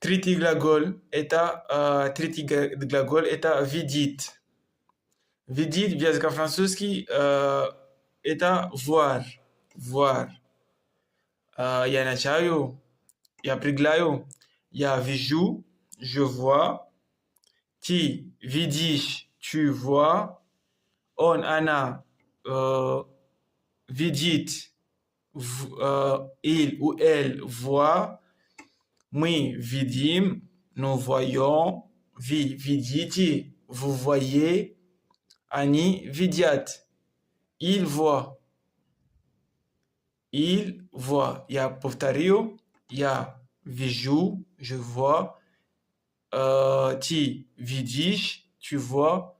Третий глагол это видит. Видит в языке французский это voir. Voir. Я начаю, я определяю, я вижу, je vois. Ты видишь, tu vois. Он, она видит, il ou elle voit. Мы видим, nous voyons. Вы видите, vous voyez. Они видят, ils voient. Il voit. Я повторю, я вижу, je vois. Ты видишь, tu vois.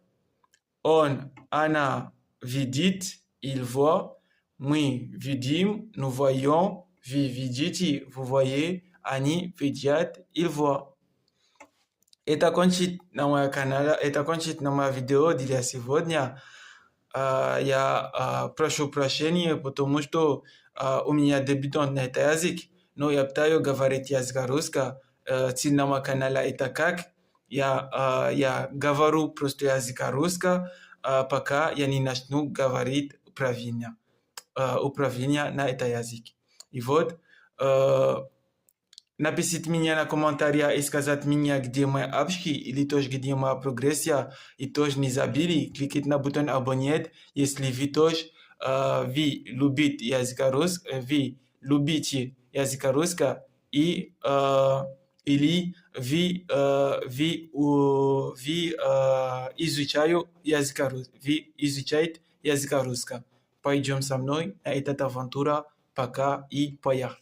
Он, она видит, il voit. Мы видим, nous voyons. Вы видите, vous voyez. Они видят, ils voient. Это кончит на моем канале, это кончит на моем видео для сегодня. Я прошу прощения, потому что у меня дебютант на этот язык, но я пытаюсь говорить язык русский. Цель на моем канале это как я говорю просто язык русский, пока я не начну говорить управление на этот язык. И вот, написать мне на комментариях и сказать мне, где мои ошибки или тоже где моя прогрессия, и тоже не забыли кликать на бутон абонировать, если вы тоже вы любите язык русский, вы любите язык русский и или вы изучаете язык русский. Пойдем со мной на эту авантюру, пока и поехали.